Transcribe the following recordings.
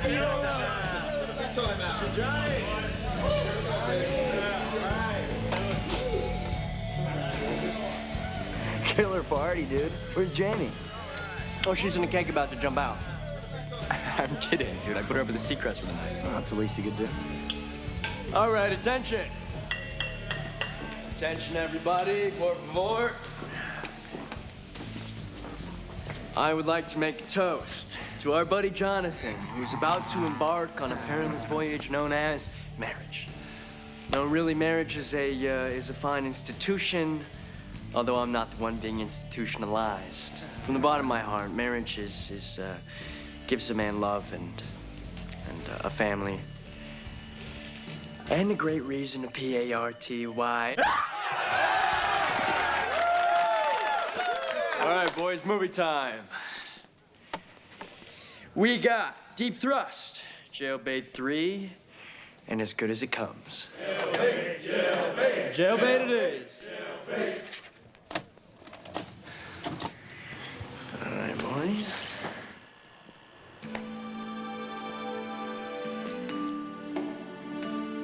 You don't know. Johnny. Killer party, dude. Where's Jamie? Oh, she's in the cake about to jump out. I'm kidding, dude. I put her up at the Seacrest for the night. Oh, that's the least you could do. All right, attention. Attention, everybody. Por favor. I would like to make a toast to our buddy Jonathan, who's about to embark on a perilous voyage known as marriage. No, really, marriage is a fine institution, although I'm not the one being institutionalized. From the bottom of my heart, marriage gives a man love and a family. And a great reason to P-A-R-T-Y. All right, boys, movie time. We got Deep Thrust, Jailbait 3, and As Good as It Comes. Jailbait, jailbait. Jailbait it is. Jailbait. All right, boys.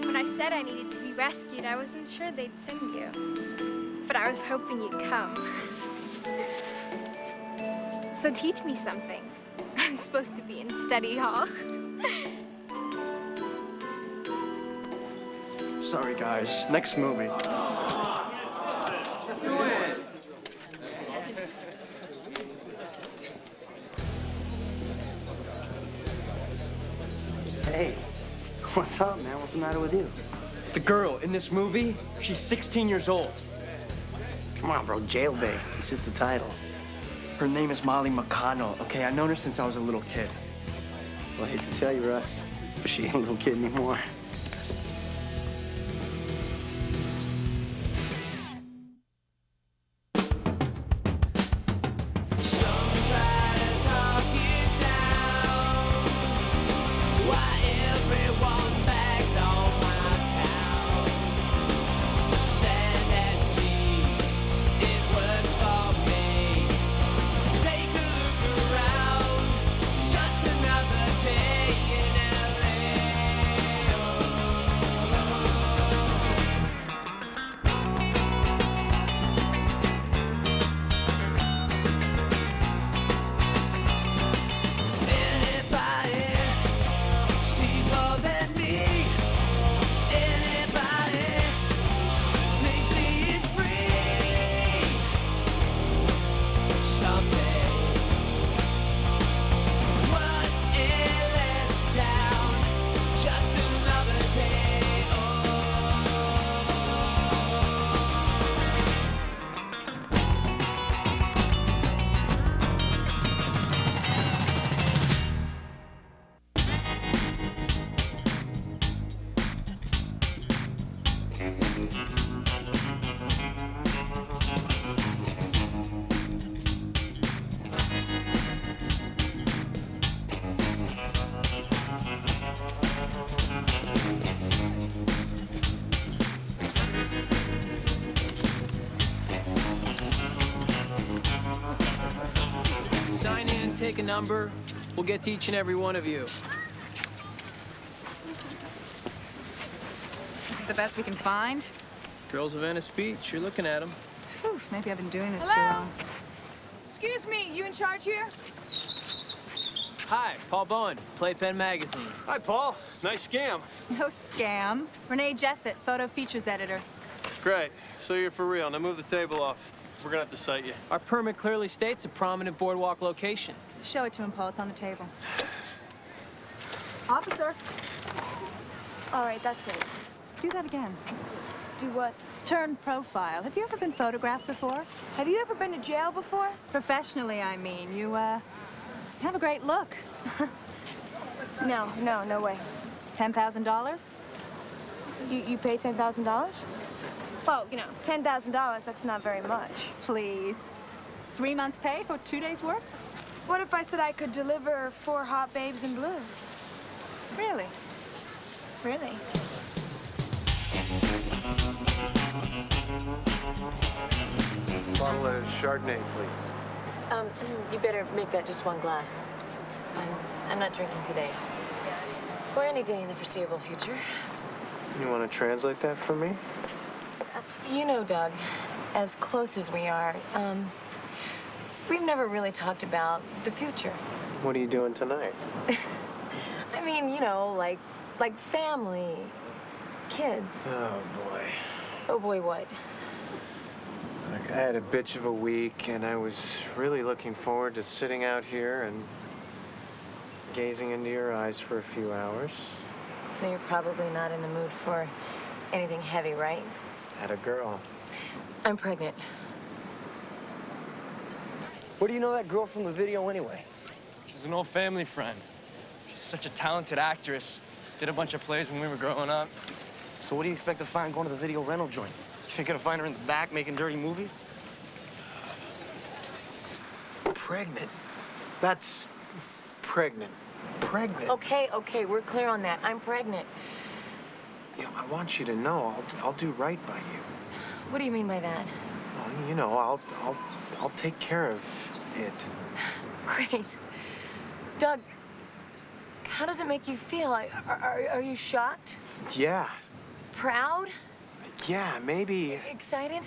When I said I needed to be rescued, I wasn't sure they'd send you. But I was hoping you'd come. So teach me something. I'm supposed to be in study hall. Sorry, guys. Next movie. Hey, what's up, man? What's the matter with you? The girl in this movie, she's 16 years old. Come on, bro. Jailbait. It's just the title. Her name is Molly McConnell, okay? I've known her since I was a little kid. Well, I hate to tell you, Russ, but she ain't a little kid anymore. Sign in and take a number. We'll get to each and every one of you. This is the best we can find. Girls of Venice Beach, you're looking at them. Whew, maybe I've been doing this Hello? too long. Excuse me, you in charge here? Hi, Paul Bowen, Playpen Magazine. Hi, Paul. Nice scam. No scam. Renee Jessett, photo features editor. Great. So you're for real. Now move the table off. We're gonna have to cite you. Our permit clearly states a prominent boardwalk location. Show it to him, Paul. It's on the table. Officer. All right, that's it. Do that again. Do what? Turn profile. Have you ever been photographed before? Have you ever been to jail before? Professionally, I mean. You have a great look. No way. $10,000? You pay $10,000? Well, you know, $10,000, that's not very much. Please. 3 months' pay for 2 days' work? What if I said I could deliver 4 hot babes in blue? Really? Really? Bottle of Chardonnay, please. You better make that just one glass. I'm not drinking today. Or any day in the foreseeable future. You want to translate that for me? You know, Doug, as close as we are, we've never really talked about the future. What are you doing tonight? I mean, you know, like family, kids. Oh, boy. Oh boy, what? Like, I had a bitch of a week, and I was really looking forward to sitting out here and gazing into your eyes for a few hours. So you're probably not in the mood for anything heavy, right? Had a girl. I'm pregnant. Where do you know that girl from the video anyway? She's an old family friend. She's such a talented actress. Did a bunch of plays when we were growing up. So what do you expect to find going to the video rental joint? You think you're gonna find her in the back making dirty movies? Pregnant. That's pregnant. Pregnant. Okay, we're clear on that. I'm pregnant. You know, I want you to know I'll do right by you. What do you mean by that? Well, you know, I'll take care of it. Great. Doug, how does it make you feel? Are you shocked? Yeah. Proud? Yeah, maybe. Excited?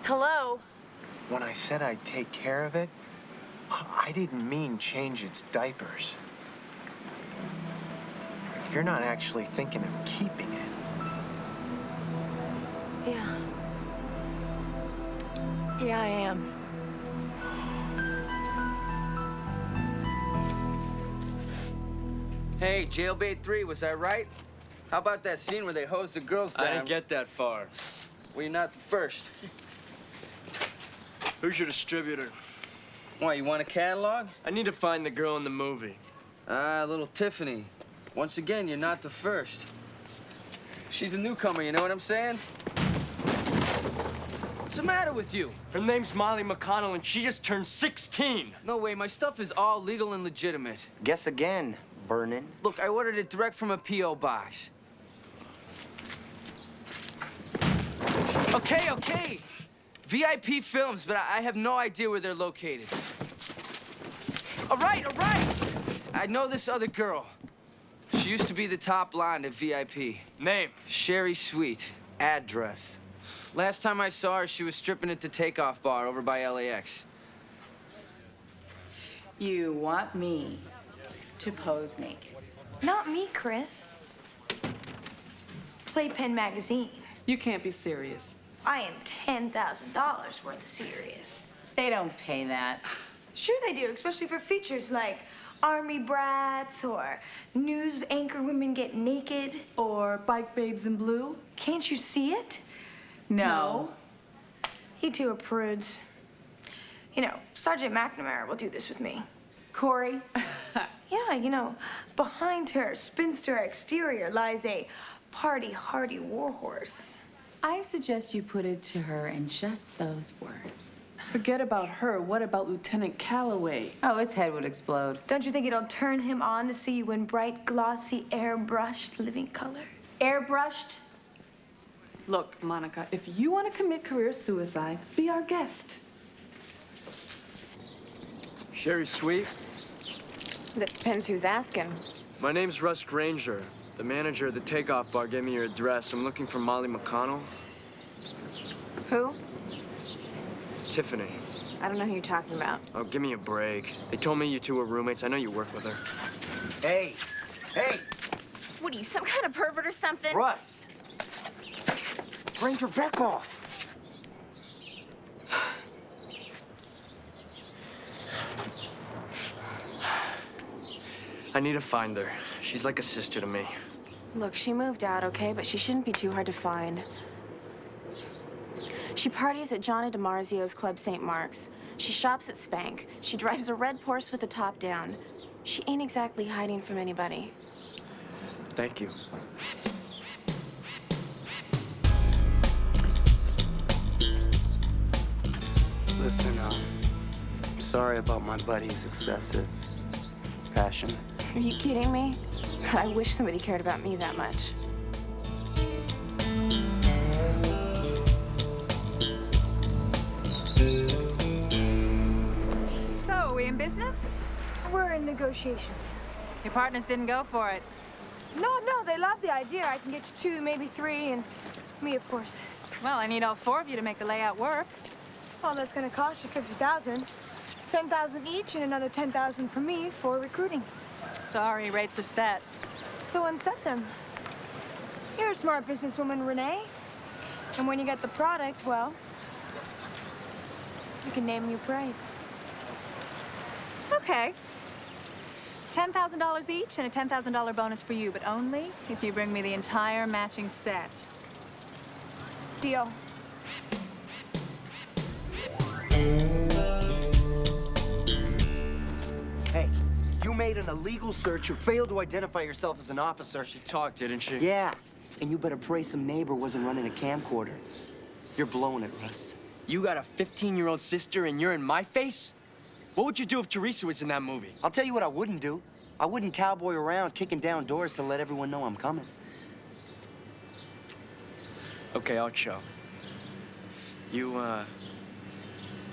Hello? When I said I'd take care of it, I didn't mean change its diapers. You're not actually thinking of keeping it. Yeah. Yeah, I am. Hey, Jailbait 3, was that right? How about that scene where they hose the girls down? I didn't get that far. Well, you're not the first. Who's your distributor? Why, you want a catalog? I need to find the girl in the movie. Little Tiffany. Once again, you're not the first. She's a newcomer, you know what I'm saying? What's the matter with you? Her name's Molly McConnell, and she just turned 16. No way, my stuff is all legal and legitimate. Guess again, Vernon. Look, I ordered it direct from a P.O. box. Okay. VIP Films, but I have no idea where they're located. All right. I know this other girl. She used to be the top blonde at VIP. Name? Sherry Sweet. Address. Last time I saw her, she was stripping at the Takeoff Bar over by LAX. You want me to pose naked? Not me, Chris. Playpen magazine. You can't be serious. I am $10,000 worth of serious. They don't pay that. Sure they do, especially for features like Army Brats or News Anchor Women Get Naked. Or Bike Babes in Blue? Can't you see it? No. You two are prudes. You know, Sergeant McNamara will do this with me. Corey? Yeah, you know, behind her spinster exterior lies a party-hardy warhorse. I suggest you put it to her in just those words. Forget about her. What about Lieutenant Calloway? Oh, his head would explode. Don't you think it'll turn him on to see you in bright, glossy, airbrushed living color? Airbrushed? Look, Monica, if you want to commit career suicide, be our guest. Sherry Sweet? That depends who's asking. My name's Russ Granger. The manager of the Takeoff Bar gave me your address. I'm looking for Molly McConnell. Who? Tiffany. I don't know who you're talking about. Oh, give me a break. They told me you two were roommates. I know you work with her. Hey! What are you, some kind of pervert or something? Russ! Granger, back off! I need to find her. She's like a sister to me. Look, she moved out, okay? But she shouldn't be too hard to find. She parties at Johnny DiMarzio's Club St. Mark's. She shops at Spank. She drives a red Porsche with the top down. She ain't exactly hiding from anybody. Thank you. Listen, I'm sorry about my buddy's excessive passion. Are you kidding me? I wish somebody cared about me that much. So, we in business? We're in negotiations. Your partners didn't go for it. No, they love the idea. I can get you 2, maybe 3, and me, of course. Well, I need all 4 of you to make the layout work. Well, that's gonna cost you $50,000. 10,000 each and another 10,000 for me for recruiting. Sorry, rates are set. So unset them. You're a smart businesswoman, Renee. And when you get the product, well, you can name your price. Okay. $10,000 each and a $10,000 bonus for you, but only if you bring me the entire matching set. Deal. Hey, you made an illegal search. You failed to identify yourself as an officer. She talked, didn't she? Yeah, and you better pray some neighbor wasn't running a camcorder. You're blowing it, Russ. You got a 15-year-old sister and you're in my face? What would you do if Teresa was in that movie? I'll tell you what I wouldn't do. I wouldn't cowboy around kicking down doors to let everyone know I'm coming. Okay, I'll show. You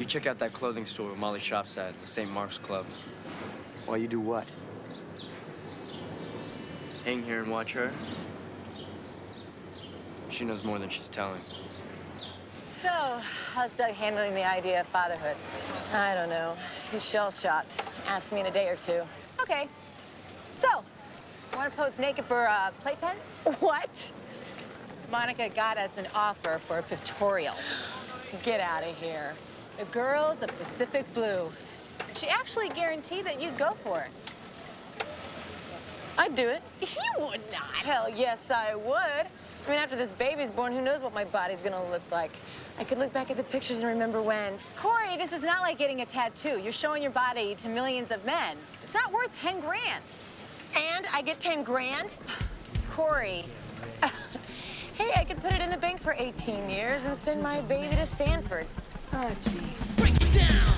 check out that clothing store where Molly shops at, the St. Mark's Club. While you do what? Hang here and watch her. She knows more than she's telling. So, how's Doug handling the idea of fatherhood? I don't know. He's shell-shocked. Ask me in a day or 2. Okay. So, want to pose naked for a playpen? What? Monica got us an offer for a pictorial. Get out of here. The girl's a Pacific Blue. She actually guaranteed that you'd go for it. I'd do it. You would not. Hell yes, I would. I mean, after this baby's born, who knows what my body's gonna look like. I could look back at the pictures and remember when. Corey, this is not like getting a tattoo. You're showing your body to millions of men. It's not worth 10 grand. And I get 10 grand? Corey. Hey, I could put it in the bank for 18 years and send my baby to Stanford. Oh, gee. Break it down.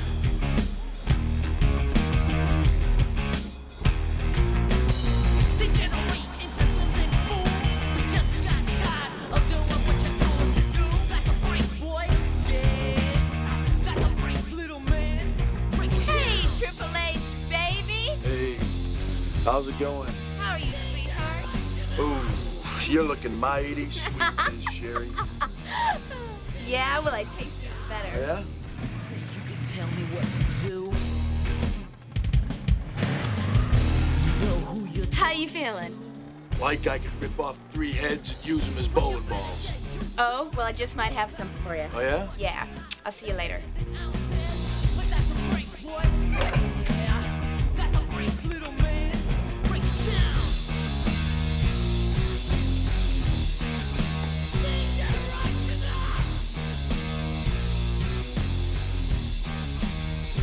They generate into something fool. We just got tired of doing what you told us to do. That's a break, boy. Yeah. That's a break, little man. Break it Hey, Triple H, baby. Hey, how's it going? How are you, sweetheart? Ooh, you're looking mighty sweet, Miss Sherry. Yeah, well, I taste it better. Yeah? You can tell me what to do. You know who you're How you feeling? Like I could rip off 3 heads and use them as bowling balls. Oh, well, I just might have some for you. Oh, yeah? Yeah. I'll see you later. But that's a break, boy. Yeah. That's a break, little man. Break it down.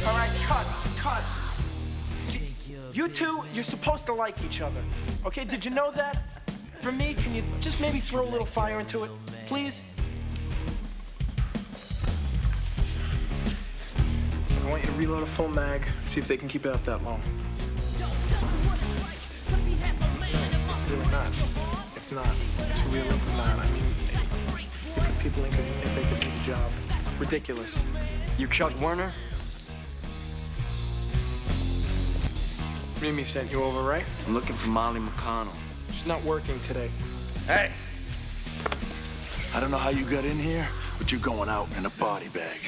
All right, cut. You two, you're supposed to like each other. Okay, did you know that? For me, can you just maybe throw a little fire into it, please? I want you to reload a full mag, see if they can keep it up that long. It's really not. It's not. It's really not. I mean, if people think if they could do the job. Ridiculous. You Chuck Werner? Mimi sent you over, right? I'm looking for Molly McConnell. She's not working today. Hey! I don't know how you got in here, but you're going out in a body bag.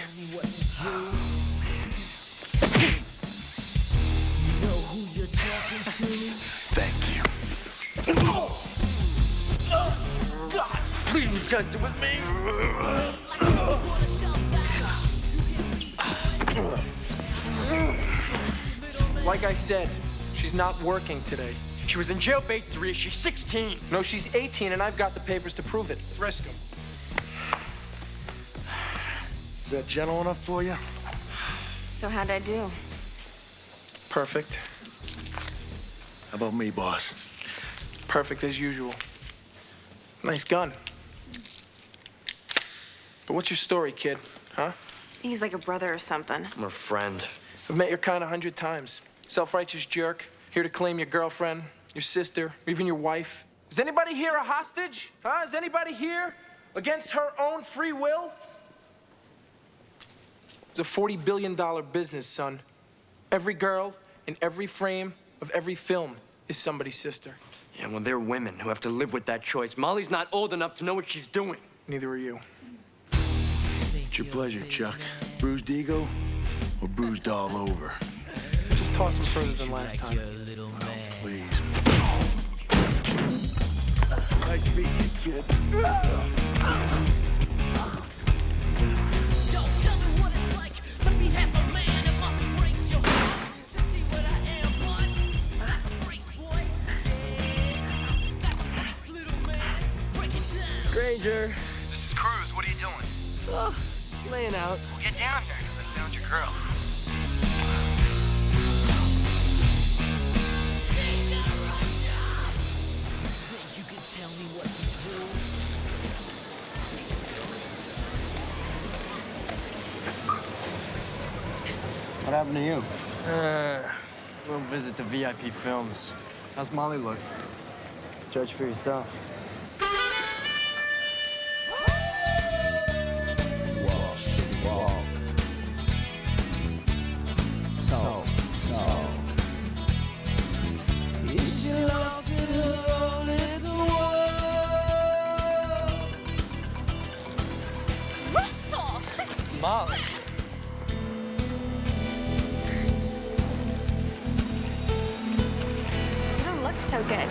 Thank you. Please be gentle with me. Like I said, she's not working today. She was in jail for 3. She's 16. No, she's 18, and I've got the papers to prove it. Frisk him. Is that gentle enough for you? So how'd I do? Perfect. How about me, boss? Perfect as usual. Nice gun. But what's your story, kid? Huh? He's like a brother or something. I'm her friend. I've met your kind 100 times. Self-righteous jerk, here to claim your girlfriend, your sister, or even your wife. Is anybody here a hostage? Huh? Is anybody here against her own free will? It's a $40 billion business, son. Every girl, in every frame of every film is somebody's sister. Yeah, well, they're women who have to live with that choice. Molly's not old enough to know what she's doing. Neither are you. It's your pleasure, Chuck. Bruised ego or bruised all over? Just toss him further than last time. Please. Nice meeting you, kid. Yo, tell me what it's like to be half a man. It must break your heart to see what I am, but that's a breaks, boy. Yeah, that's a breaks, little man. Break it down. Granger. This is Cruz. What are you doing? Oh, laying out. Well, get down here, because I found your girl. Think you can tell me what to do? What happened to you? Little visit to VIP Films. How's Molly look? Judge for yourself. Russell! Molly. You don't look so good.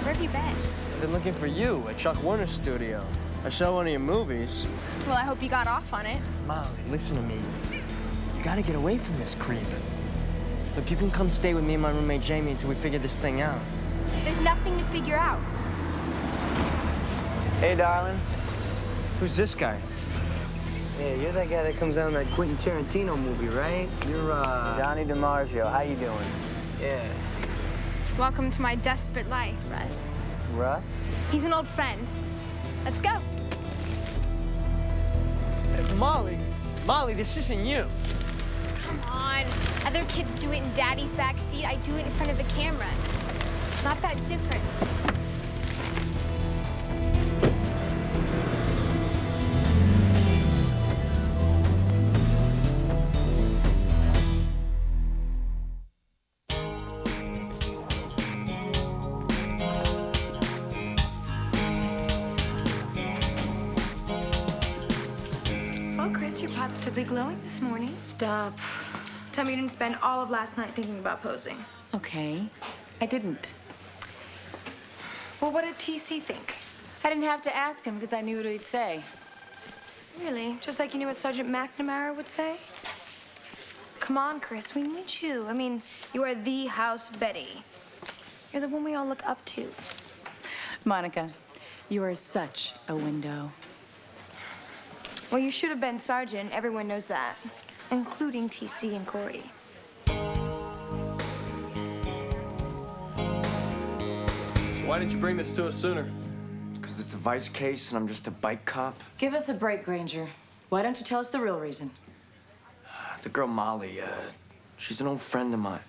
Where have you been? I've been looking for you at Chuck Warner's studio. I saw one of your movies. Well, I hope you got off on it. Molly, listen to me. You gotta get away from this creep. Look, you can come stay with me and my roommate Jamie until we figure this thing out. There's nothing to figure out. Hey, darling. Who's this guy? Yeah, you're that guy that comes out in that Quentin Tarantino movie, right? You're, Johnny DiMaggio. How you doing? Yeah. Welcome to my desperate life, Russ. Russ? He's an old friend. Let's go. Molly, this isn't you. Come on. Other kids do it in Daddy's backseat. I do it in front of a camera. It's not that different. Well, Chris, your positively glowing this morning. Stop. Tell me you didn't spend all of last night thinking about posing. Okay, I didn't. Well, what did TC think? I didn't have to ask him because I knew what he'd say. Really? Just like you knew what Sergeant McNamara would say? Come on, Chris, we need you. I mean, you are the house Betty. You're the one we all look up to. Monica, you are such a window. Well, you should have been Sergeant. Everyone knows that, including TC and Corey. Why didn't you bring this to us sooner? Because it's a vice case and I'm just a bike cop. Give us a break, Granger. Why don't you tell us the real reason? The girl Molly, she's an old friend of mine.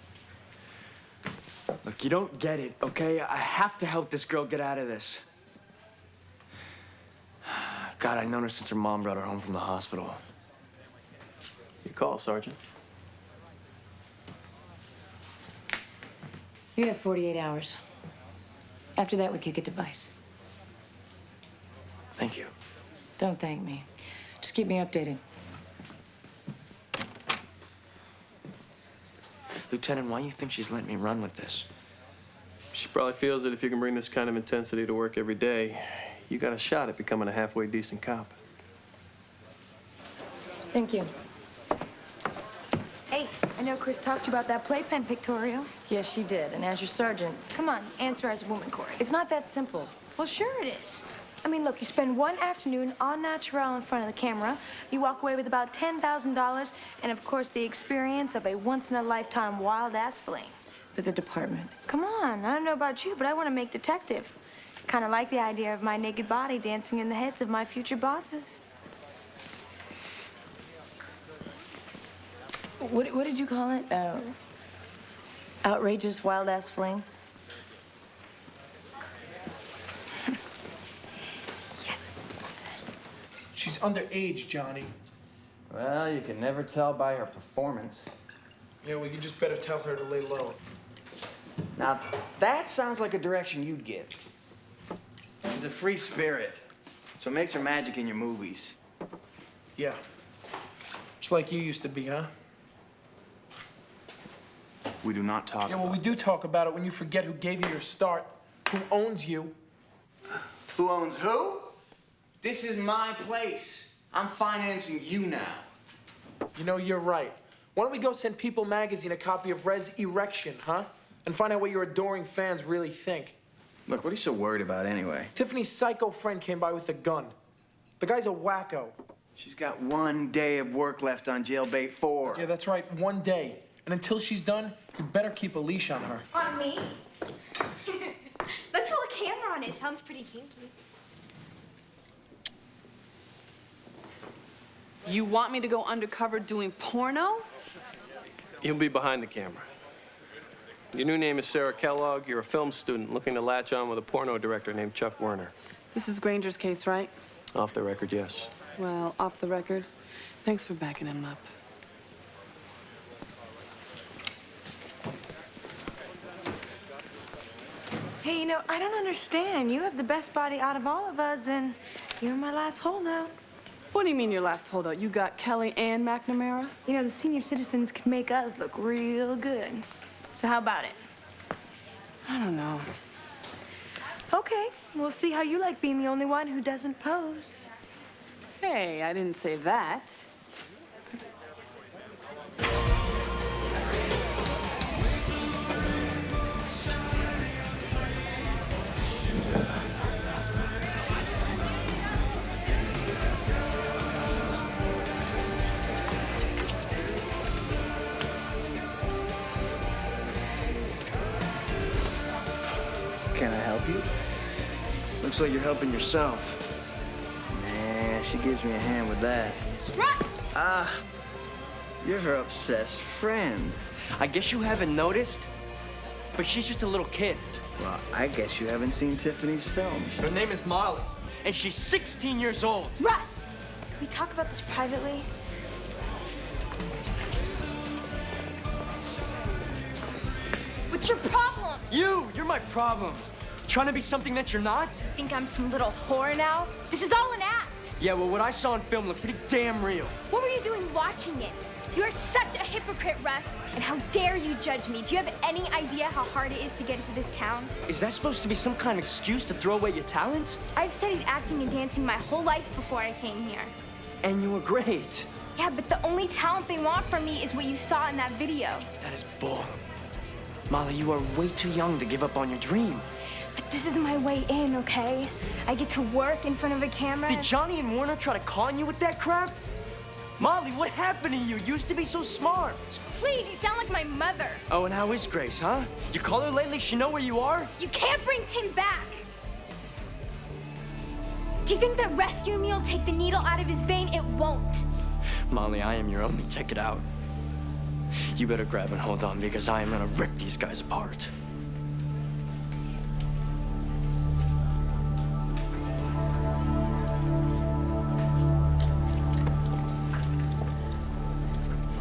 Look, you don't get it, okay? I have to help this girl get out of this. God, I've known her since her mom brought her home from the hospital. You call, Sergeant. You have 48 hours. After that, we kick it to Vice. Thank you. Don't thank me. Just keep me updated. Lieutenant, why do you think she's letting me run with this? She probably feels that if you can bring this kind of intensity to work every day, you got a shot at becoming a halfway decent cop. Thank you. Hey, I know Chris talked to you about that playpen pictorial. Yes, she did. And as your sergeant, Come on, answer as a woman, Corey. it's not that simple. Well, sure it is. I mean, look, you spend one afternoon en naturel in front of the camera, you walk away with about $10,000, and of course the experience of a once-in-a-lifetime wild-ass fling. For the department. Come on, I don't know about you, but I want to make detective. Kind of like the idea of my naked body dancing in the heads of my future bosses. What did you call it? Outrageous wild-ass fling? She's underage, Johnny. Well, you can never tell by her performance. Yeah, well, you just better tell her to lay low. Now, that sounds like a direction you'd give. She's a free spirit, so it makes her magic in your movies. Yeah. Just like you used to be, huh? We do not talk Yeah, well, we do talk about it when you forget who gave you your start, who owns you. Who owns who? This is my place. I'm financing you now. You know, you're right. Why don't we go send People magazine a copy of Red's Erection, huh? And find out what your adoring fans really think. Look, what are you so worried about anyway? Tiffany's psycho friend came by with a gun. The guy's a wacko. She's got 1 day of work left on Jailbait 4. Yeah, that's right, 1 day. And until she's done, you better keep a leash on her. On me? Let's roll a camera on it. Sounds pretty kinky. You want me to go undercover doing porno? You'll be behind the camera. Your new name is Sarah Kellogg. You're a film student looking to latch on with a porno director named Chuck Werner. This is Granger's case, right? Off the record, yes. Well, off the record, thanks for backing him up. Hey, you know, I don't understand. You have the best body out of all of us, and you're my last holdout. What do you mean your last holdout? You got Kelly and McNamara? You know, the senior citizens could make us look real good. So how about it? I don't know. Okay, we'll see how you like being the only one who doesn't pose. Hey, I didn't say that. Can I help you? Looks like you're helping yourself. Nah, she gives me a hand with that. Russ! Ah, you're her obsessed friend. I guess you haven't noticed, but she's just a little kid. Well, I guess you haven't seen Tiffany's films. Her name is Molly, and she's 16 years old. Russ! Can we talk about this privately? What's your problem? You're my problem. Trying to be something that you're not? Think I'm some little whore now? This is all an act. Yeah, well, what I saw in film looked pretty damn real. What were you doing watching it? You're such a hypocrite, Russ. And how dare you judge me? Do you have any idea how hard it is to get into this town? Is that supposed to be some kind of excuse to throw away your talent? I've studied acting and dancing my whole life before I came here. And you were great. Yeah, but the only talent they want from me is what you saw in that video. That is bull. Molly, you are way too young to give up on your dream. But this is my way in, okay? I get to work in front of a camera. Did Johnny and Warner try to con you with that crap? Molly, what happened to you? You used to be so smart. Please, you sound like my mother. Oh, and how is Grace, huh? You call her lately? She know where you are? You can't bring Tim back. Do you think that rescuing me will take the needle out of his vein? It won't. Molly, I am your only ticket out. You better grab and hold on because I am gonna rip these guys apart.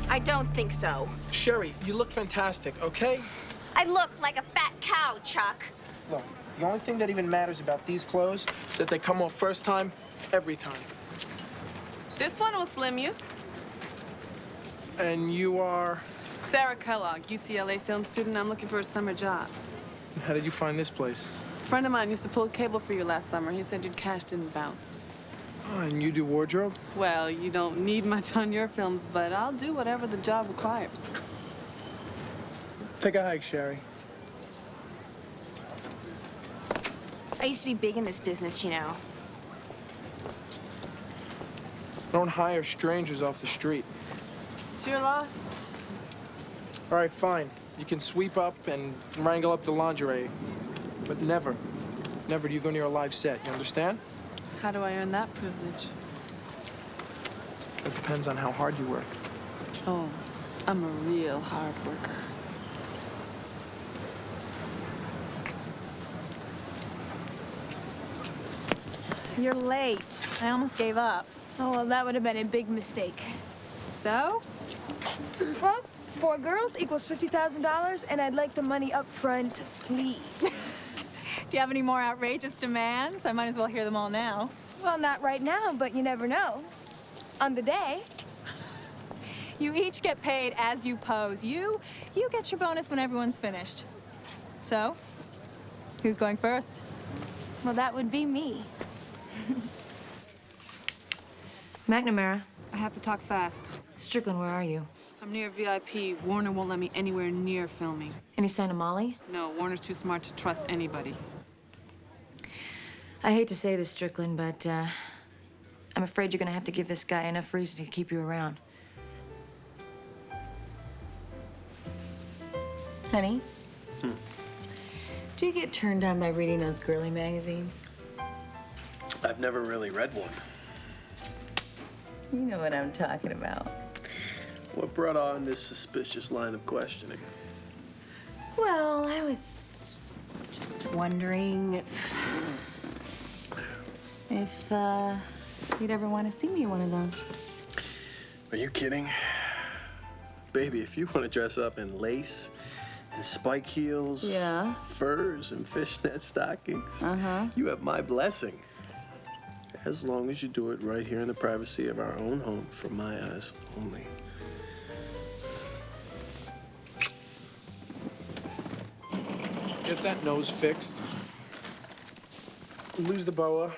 I don't think so. Sherry, you look fantastic, okay? I look like a fat cow, Chuck. Look, the only thing that even matters about these clothes is that they come off first time, every time. This one will slim you. And you are? Sarah Kellogg, UCLA film student. I'm looking for a summer job. How did you find this place? A friend of mine used to pull cable for you last summer. He said your cash didn't bounce. Oh, and you do wardrobe? Well, you don't need much on your films, but I'll do whatever the job requires. Take a hike, Sherry. I used to be big in this business, you know. Don't hire strangers off the street. It's your loss. All right, fine. You can sweep up and wrangle up the lingerie. But never do you go near a live set, you understand? How do I earn that privilege? It depends on how hard you work. Oh, I'm a real hard worker. You're late. I almost gave up. Oh, well, that would have been a big mistake. So? Well, 4 girls equals $50,000, and I'd like the money up front, please. Do you have any more outrageous demands? I might as well hear them all now. Well, not right now, but you never know. On the day. You each get paid as you pose. You get your bonus when everyone's finished. So, who's going first? Well, that would be me. McNamara. I have to talk fast. Strickland, where are you? I'm near VIP. Warner won't let me anywhere near filming. Any sign of Molly? No, Warner's too smart to trust anybody. I hate to say this, Strickland, but I'm afraid you're gonna have to give this guy enough reason to keep you around. Honey? Do you get turned on by reading those girly magazines? I've never really read one. You know what I'm talking about. What brought on this suspicious line of questioning? Well, I was just wondering if you'd ever want to see me in one of those. Are you kidding? Baby, if you want to dress up in lace and spike heels, Yeah. furs and fishnet stockings, Uh-huh. you have my blessing. As long as you do it right here in the privacy of our own home, from my eyes only. Get that nose fixed. Lose the boa.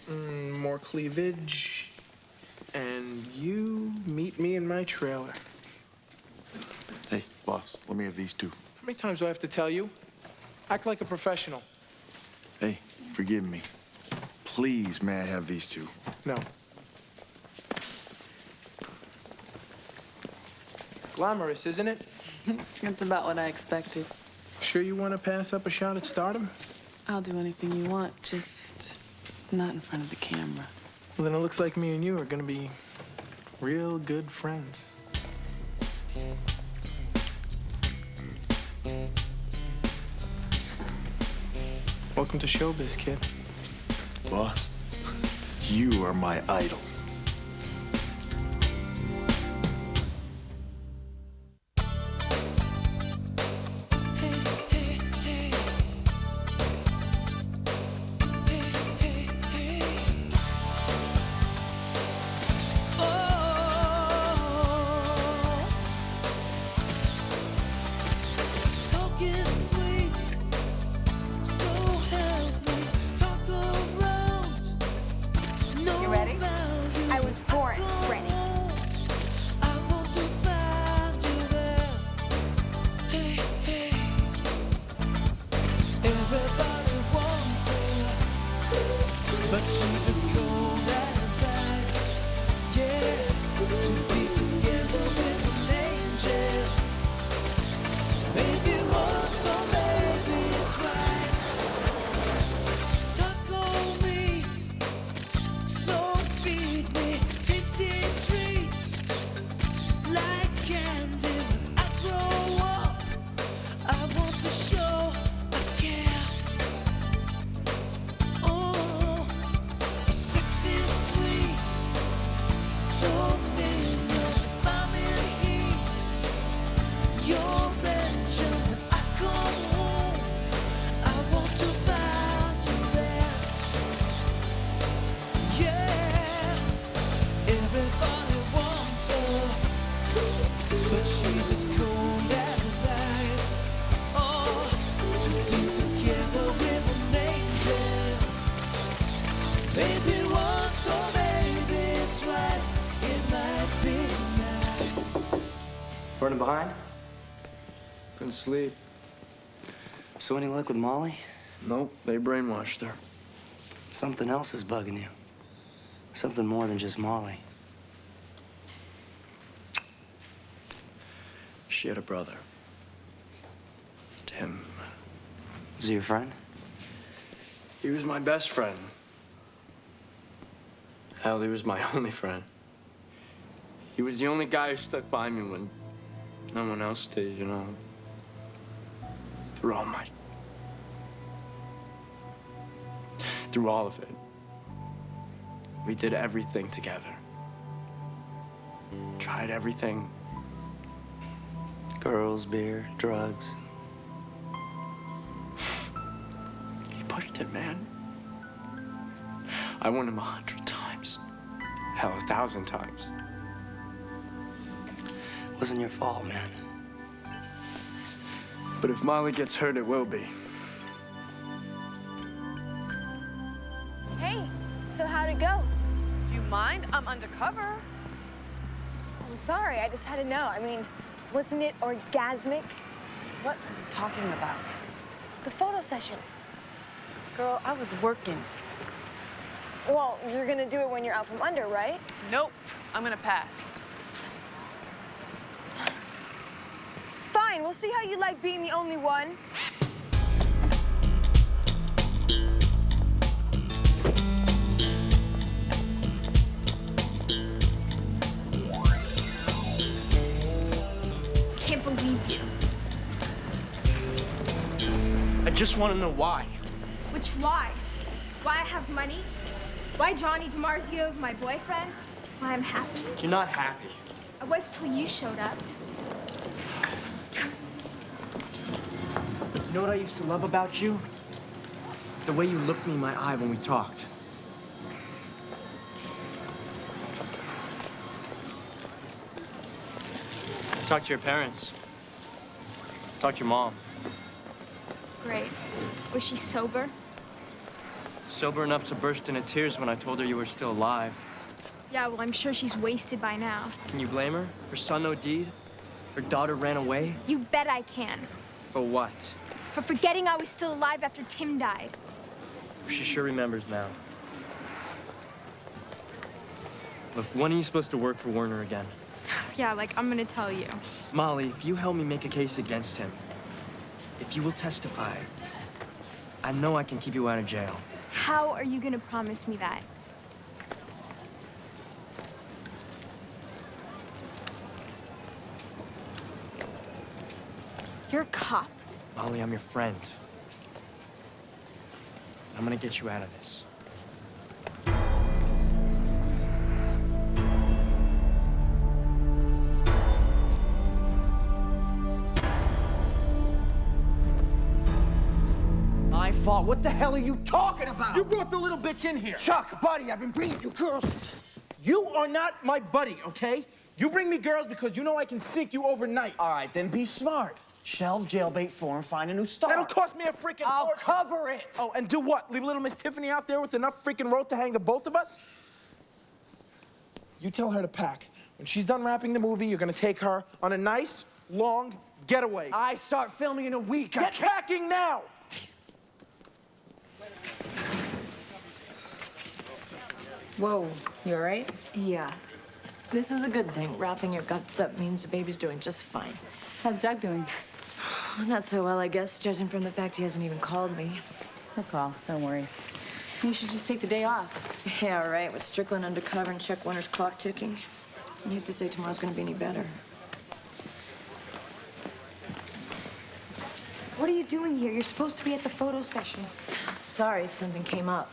More cleavage. And you meet me in my trailer. Hey, boss, let me have these two. How many times do I have to tell you? Act like a professional. Hey, forgive me. Please, may I have these two? No. Glamorous, isn't it? That's about what I expected. Sure you want to pass up a shot at stardom? I'll do anything you want, just not in front of the camera. Well, then it looks like me and you are gonna be real good friends. Welcome to showbiz, kid. Boss, you are my idol. You ready? I was born ready. Everybody wants her, but she's as cold as ice. Yeah, to be together with an angel. Maybe once or maybe twice. Tongues gon' meet, so feed me tasty treats like candy. When I grow up, I want to show I care. Oh, sexy sweet, tornado, bombing heat. Your engine when I come home, I want to find you there. Yeah, everybody wants her, but she's as cold as ice. Oh, to be together with an angel. Maybe once or maybe twice, it might be nice. Running behind? Couldn't sleep. So any luck with Molly? Nope, they brainwashed her. Something else is bugging you. Something more than just Molly. She had a brother. Tim. Was he your friend? He was my best friend. Hell, he was my only friend. He was the only guy who stuck by me when no one else did, you know. Through all of it. We did everything together. Tried everything Girls, beer, drugs. He pushed it, man. I won him 100 times. Hell, 1,000 times. It wasn't your fault, man. But if Molly gets hurt, it will be. Hey, so how'd it go? Do you mind? I'm undercover. I'm sorry, I just had to know. I mean, wasn't it orgasmic? What are you talking about? The photo session. Girl, I was working. Well, you're gonna do it when you're out from under, right? Nope, I'm gonna pass. Fine, we'll see how you like being the only one. Can't believe you. I just want to know why. Which why? Why I have money? Why Johnny DiMarzio's my boyfriend? Why I'm happy? You're not happy. I was till you showed up. You know what I used to love about you? The way you looked me in my eye when we talked. Talk to your parents. Talk to your mom. Great. Was she sober? Sober enough to burst into tears when I told her you were still alive. Yeah, well, I'm sure she's wasted by now. Can you blame her? Her son OD'd? Her daughter ran away? You bet I can. For what? For forgetting I was still alive after Tim died. She sure remembers now. Look, when are you supposed to work for Werner again? Yeah, like I'm gonna tell you. Molly, if you help me make a case against him, if you will testify, I know I can keep you out of jail. How are you gonna promise me that? You're a cop. Molly, I'm your friend. I'm gonna get you out of this. My fault. What the hell are you talking about? You brought the little bitch in here. Chuck, buddy, I've been bringing you girls. You are not my buddy, okay? You bring me girls because you know I can sink you overnight. All right, then be smart. Shelve jailbait for him, find a new star. That'll cost me a freaking I'll fortune. cover it. Oh, and do what? Leave little Miss Tiffany out there with enough freaking rope to hang the both of us? You tell her to pack. When she's done wrapping the movie, you're gonna take her on a nice, long getaway. I start filming in a week. Get packing now! Whoa, you all right? Yeah. This is a good thing. Wrapping your guts up means the baby's doing just fine. How's Doug doing? Not so well, I guess, judging from the fact he hasn't even called me. He'll call, don't worry. You should just take the day off. Yeah, right, with Strickland undercover and Chuck Warner's clock ticking. And who's to say tomorrow's gonna be any better? What are you doing here? You're supposed to be at the photo session. Sorry, something came up.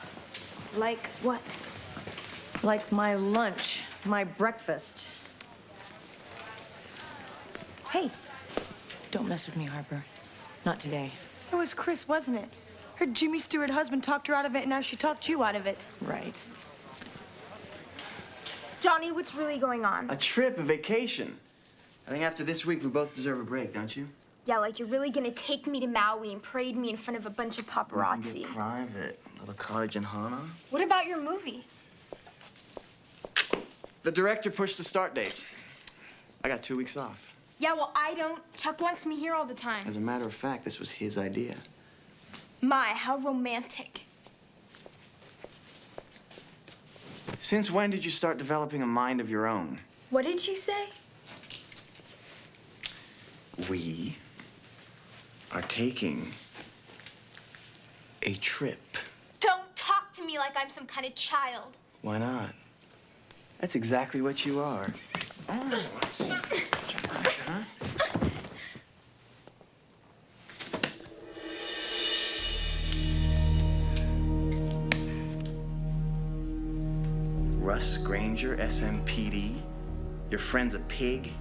Like what? Like my lunch, my breakfast. Hey. Don't mess with me, Harper. Not today. It was Chris, wasn't it? Her Jimmy Stewart husband talked her out of it, and now she talked you out of it. Right. Johnny, what's really going on? A trip, a vacation. I think after this week, we both deserve a break, don't you? Yeah, like you're really gonna take me to Maui and parade me in front of a bunch of paparazzi. Get private. Little cottage in Hana. What about your movie? The director pushed the start date. I got 2 weeks off. Yeah, well, I don't. Chuck wants me here all the time. As a matter of fact, this was his idea. My, how romantic. Since when did you start developing a mind of your own? What did you say? We are taking a trip. Don't talk to me like I'm some kind of child. Why not? That's exactly what you are. Oh, huh? Russ Granger, SMPD. Your friend's a pig.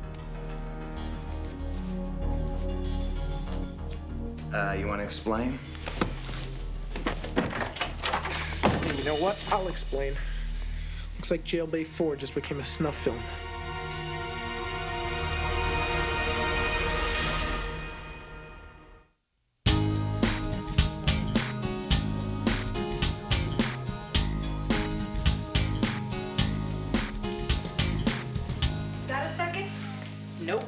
You want to explain? Hey, you know what? I'll explain. Looks like Jailbait 4 just became a snuff film. Got a second? Nope.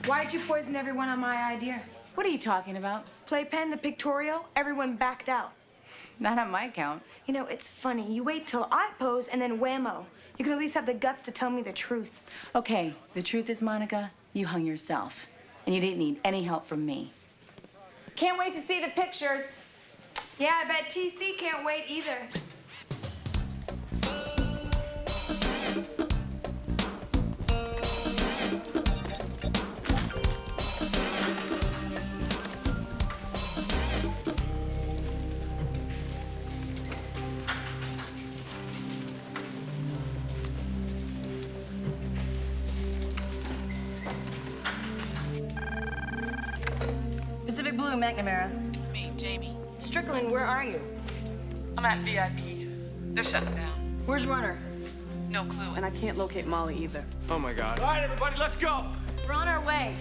Why'd you poison everyone on my idea? What are you talking about? Playpen, the pictorial, everyone backed out. Not on my account. You know, it's funny. You wait till I pose and then whammo. You can at least have the guts to tell me the truth. Okay, the truth is, Monica, you hung yourself. And you didn't need any help from me. Can't wait to see the pictures. Yeah, I bet TC can't wait either. Pacific Blue, McNamara. It's me, Jamie. Strickland, where are you? I'm at VIP. They're shutting down. Where's Runner? No clue, and I can't locate Molly either. Oh my God. All right, everybody, let's go. We're on our way.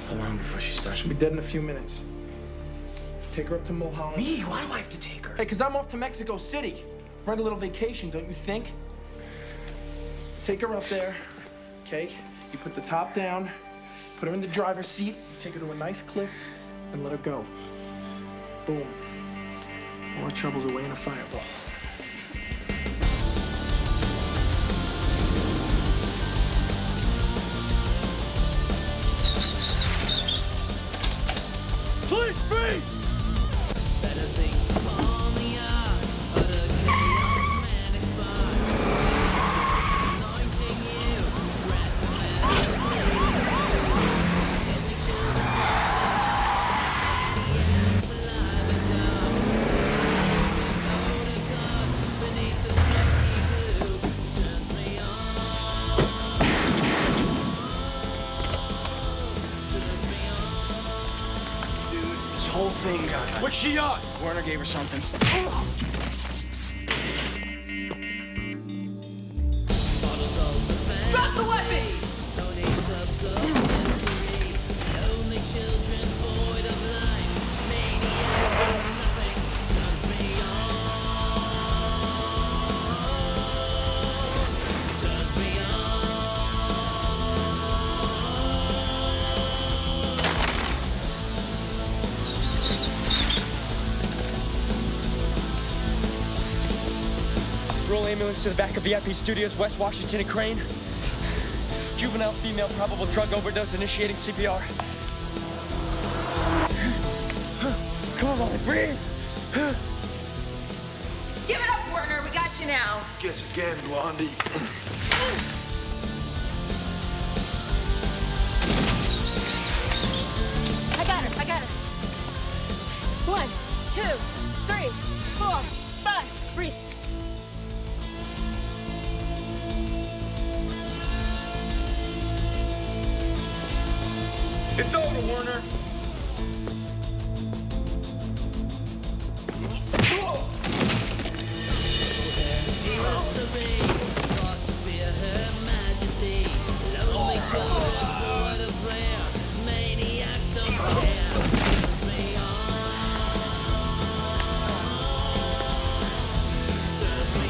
How long before she starts? She'll be dead in a few minutes. Take her up to Mulholland. Me? Why do I have to take her? Hey, because I'm off to Mexico City. Run a little vacation, don't you think? Take her up there, okay? You put the top down, put her in the driver's seat, take her to a nice cliff, and let her go. Boom. All our troubles away in a fireball. Police, free! Better things upon the eye, utter chaos, man expires. Anointing you, grant command. Only children, maniacs alive and dumb. Motor cars beneath the smoky blue turns me on. Turns me on. Dude, this whole thing got... What's she on? Werner gave her something. Drop the weapon! Stone Age clubs of mystery. Lonely children void of life. Maniacs with nothing turns me on. Turns me Roll ambulance to the back of VIP Studios, West Washington and Crane. Juvenile female, probable drug overdose, initiating CPR. Come on, Molly, breathe. Give it up, Werner. We got you now. Guess again, Blondie. I got her. I got her. 1, 2, 3, 4, 5. Breathe. It's over, Werner. He must have been taught to fear her majesty. Lonely children void of prayer. Maniacs don't care. Turns me on. Turns me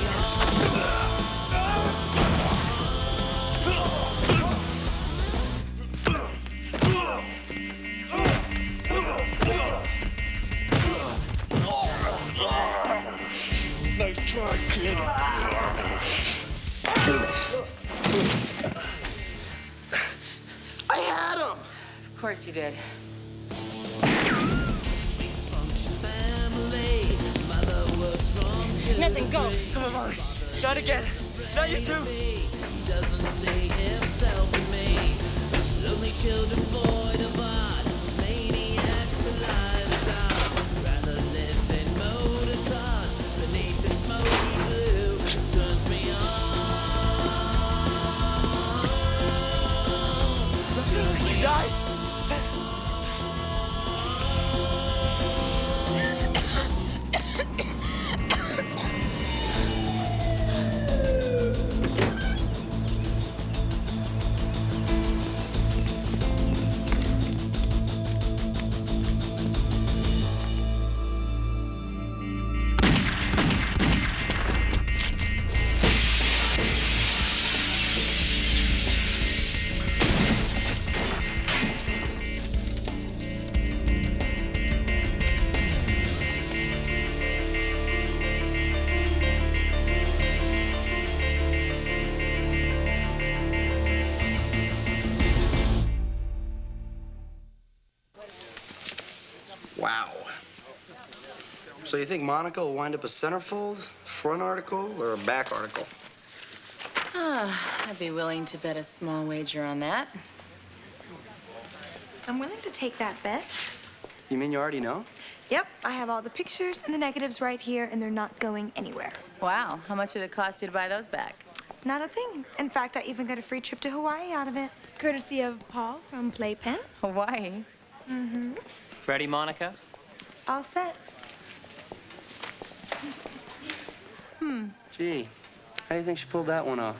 Nice try, kid. I had him! Of course you did. dysfunction family. Mother works from 2 Nothing, go. to 3. Come on, Molly. Not again. Not you too. He doesn't see himself in me. Lonely children void of art. Maniacs alive and dark. Rather live in motor cars beneath the smoky blue. Turns me on. So you think Monica will wind up a centerfold, front article, or a back article? I'd be willing to bet a small wager on that. I'm willing to take that bet. You mean you already know? Yep, I have all the pictures and the negatives right here, and they're not going anywhere. Wow, how much did it cost you to buy those back? Not a thing. In fact, I even got a free trip to Hawaii out of it. Courtesy of Paul from Playpen. Hawaii? Mm-hmm. Ready, Monica? All set. Gee, how do you think she pulled that one off?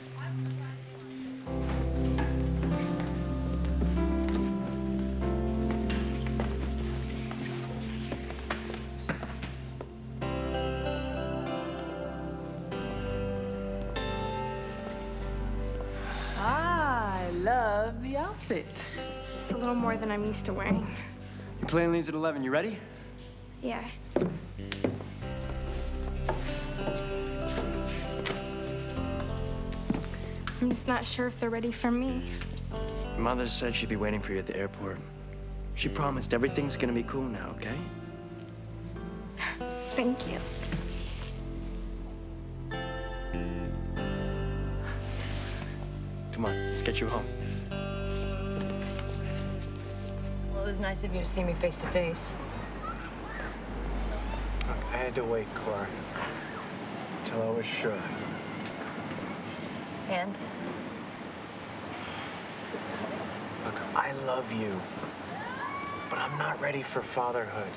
I love the outfit. It's a little more than I'm used to wearing. Your plane leaves at 11. You ready? Yeah. I'm just not sure if they're ready for me. Your mother said she'd be waiting for you at the airport. She promised everything's gonna be cool now, okay? Thank you. Come on, let's get you home. Well, it was nice of you to see me face to face. Look, I had to wait, Cora, till I was sure. And? Look, I love you, but I'm not ready for fatherhood.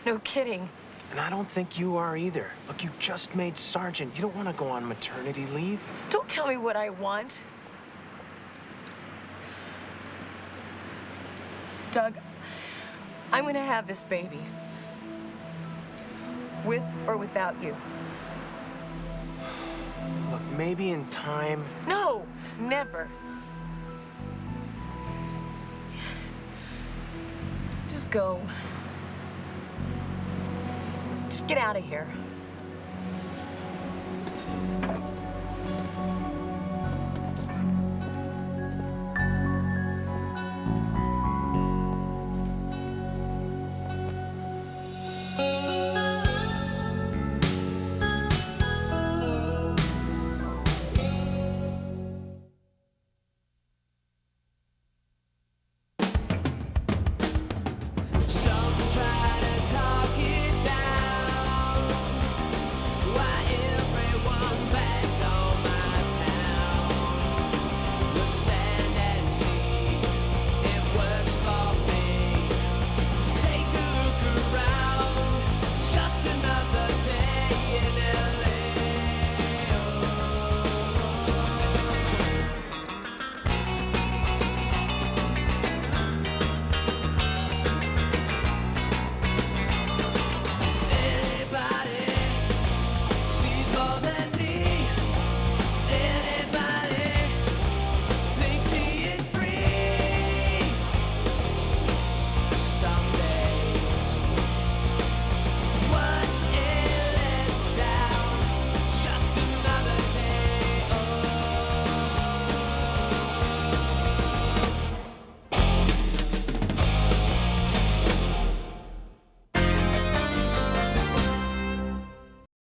No kidding. And I don't think you are either. Look, you just made sergeant. You don't want to go on maternity leave. Don't tell me what I want. Doug, I'm gonna have this baby. With or without you. Look, maybe in time. No, never. Just go. Just get out of here.